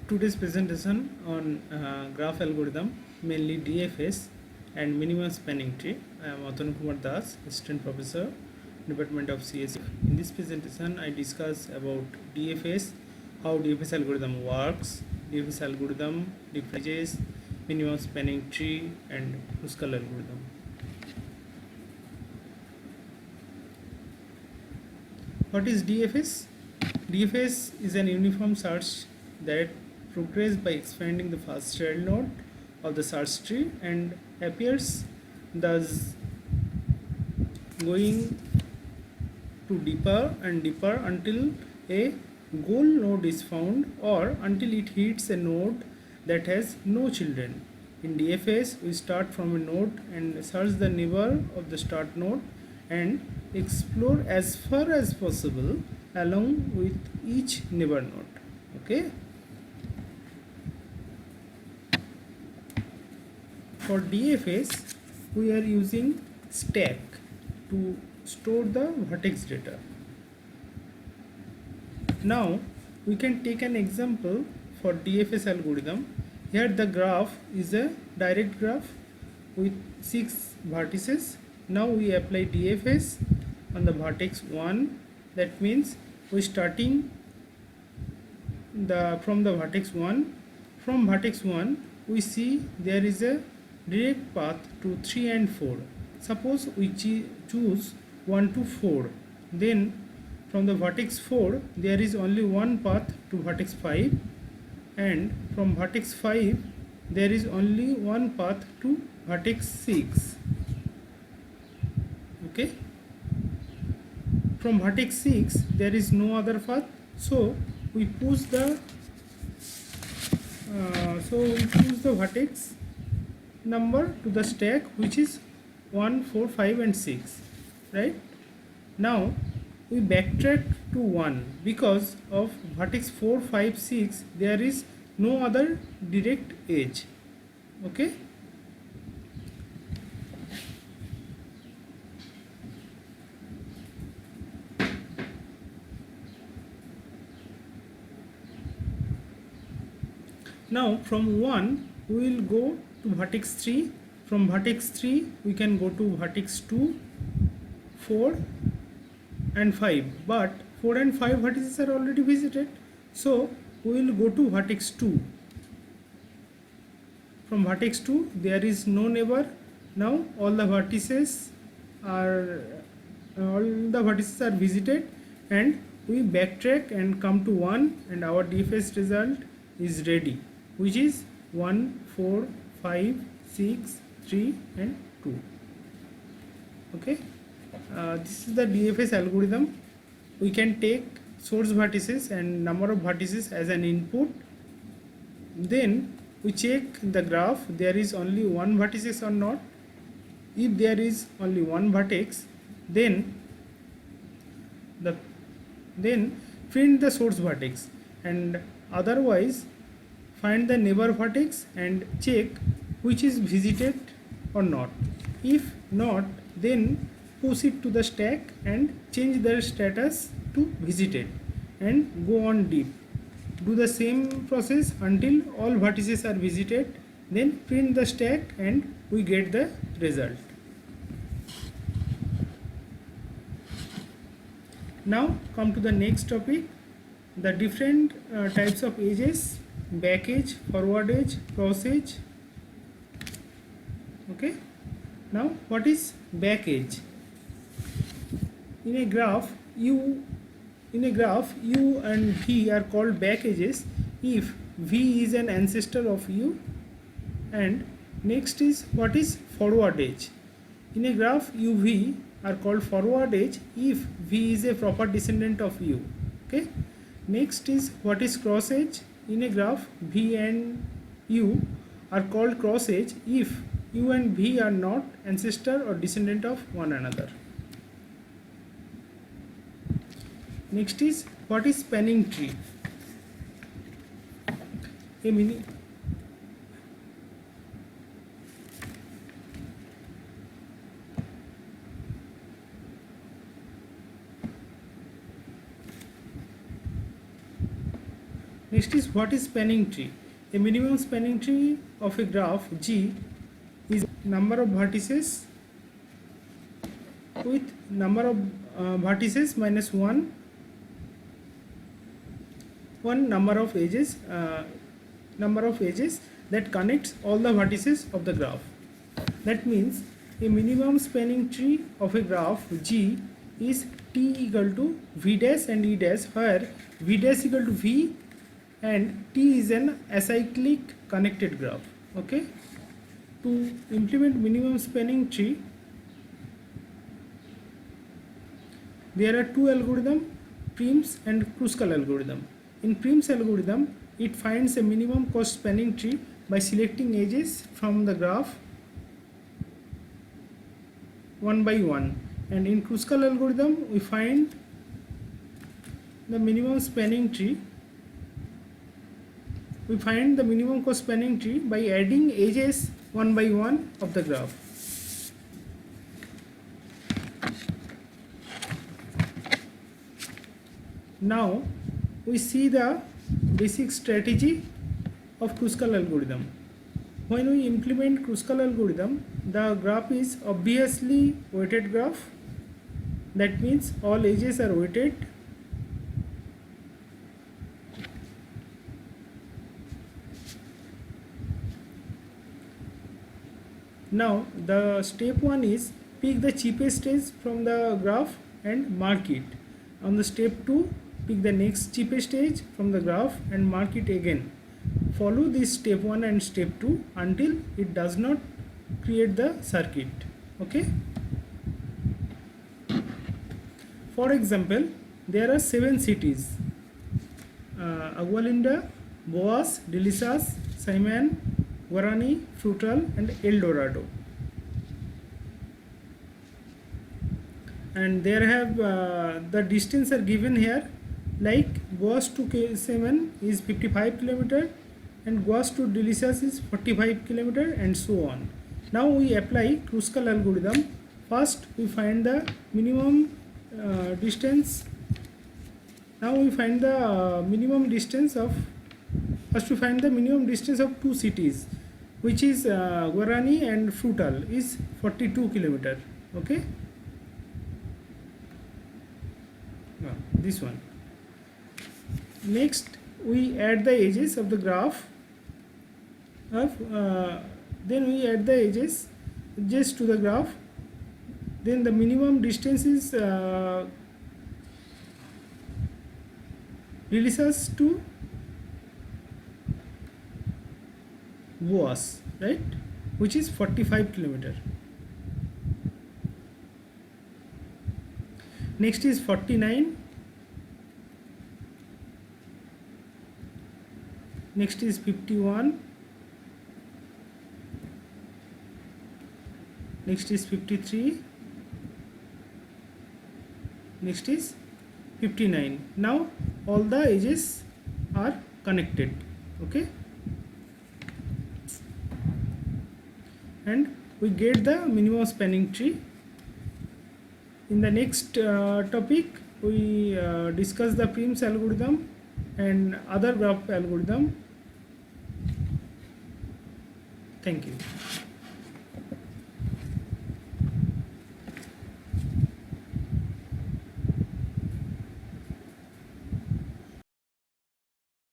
Today's presentation on graph algorithm, mainly DFS and minimum spanning tree. I am Atan Kumar Das, Assistant Professor, Department of CS. In this presentation, I discuss about DFS, how DFS algorithm works, DFS algorithm, differences, minimum spanning tree, and Kruskal algorithm. What is DFS? DFS is an uniform search that progresses by expanding the first child node of the search tree and appears thus going to deeper and deeper until a goal node is found or until it hits a node that has no children. In DFS, we start from a node and search the neighbor of the start node and explore as far as possible along with each neighbor node. Okay. For DFS, we are using stack to store the vertex data. Now we can take an example for DFS algorithm. Here the graph is a direct graph with 6 vertices. Now we apply DFS on the vertex 1. That means we starting from the vertex 1. From vertex 1 we see there is a direct path to 3 and 4. Suppose we choose 1 to 4. Then from the vertex 4 there is only one path to vertex 5, and from vertex 5 there is only one path to vertex 6. Okay. From vertex 6 there is no other path, so we push the vertex number to the stack, which is 1, 4, 5 and 6, right? Now we backtrack to 1 because of vertex 4, 5, 6 there is no other direct edge. Okay. Now from 1 we will go to vertex 3. From vertex 3 we can go to vertex 2, 4 and 5, but 4 and 5 vertices are already visited, so we will go to vertex 2. From vertex 2 there is no neighbor. Now all the vertices are visited, and we backtrack and come to 1, and our DFS result is ready, which is 1, 4, 5, 6, 3 and 2. Okay. This is the DFS algorithm. We can take source vertices and number of vertices as an input. Then we check the graph, there is only one vertices or not. If there is only one vertex, then print the source vertex, and otherwise find the neighbor vertex and check which is visited or not. If not, then push it to the stack and change their status to visited and go on deep. Do the same process until all vertices are visited, then print the stack and we get the result. Now come to the next topic, the different types of edges: back edge, forward edge, cross edge. Okay. Now what is back edge? In a graph U and V are called back edges if V is an ancestor of U. And next is what is forward edge. In a graph UV are called forward edge if V is a proper descendant of U. Okay. Next is what is cross edge. In a graph V and U are called cross edge if U and V are not ancestor or descendant of one another. Next is what is spanning tree. Next is, what is spanning tree? A minimum spanning tree of a graph G is number of vertices with number of vertices minus one number of edges that connects all the vertices of the graph. That means a minimum spanning tree of a graph G is T equal to V dash and E dash, where V dash equal to V and T is an acyclic connected graph. Okay. To implement minimum spanning tree, there are two algorithms, Prim's and Kruskal algorithm. In Prim's algorithm, it finds a minimum cost spanning tree by selecting edges from the graph one by one, and in Kruskal algorithm we find the minimum spanning tree. We find the minimum cost spanning tree by adding edges one by one of the graph. Now we see the basic strategy of Kruskal algorithm. When we implement Kruskal algorithm, the graph is obviously weighted graph. That means all edges are weighted. Now the step 1 is pick the cheapest edge from the graph and mark it. On the step 2, pick the next cheapest edge from the graph and mark it again. Follow this step 1 and step 2 until it does not create the circuit. Okay. For example, there are 7 cities: Agualinda, Boas, Delicias, Simon, Guarani, Frutal and El Dorado. And there have the distance are given here, like Boas to Simon is 55 km and Boas to Delicias is 45 km and so on. Now we apply Kruskal algorithm. First we find the minimum distance. Now we find the minimum distance of two cities, which is Guarani and Frutal is 42 km. Okay. Now this one. Next we add the edges of the graph then we add the edges just to the graph. Then the minimum distance is Delicias to Boas, right, which is 45 km. Next is 49. Next is 51. Next is 53. Next is 59. Now all the edges are connected. Okay. And we get the minimum spanning tree. In the next topic, we discuss the Prim's algorithm and other graph algorithm. Thank you.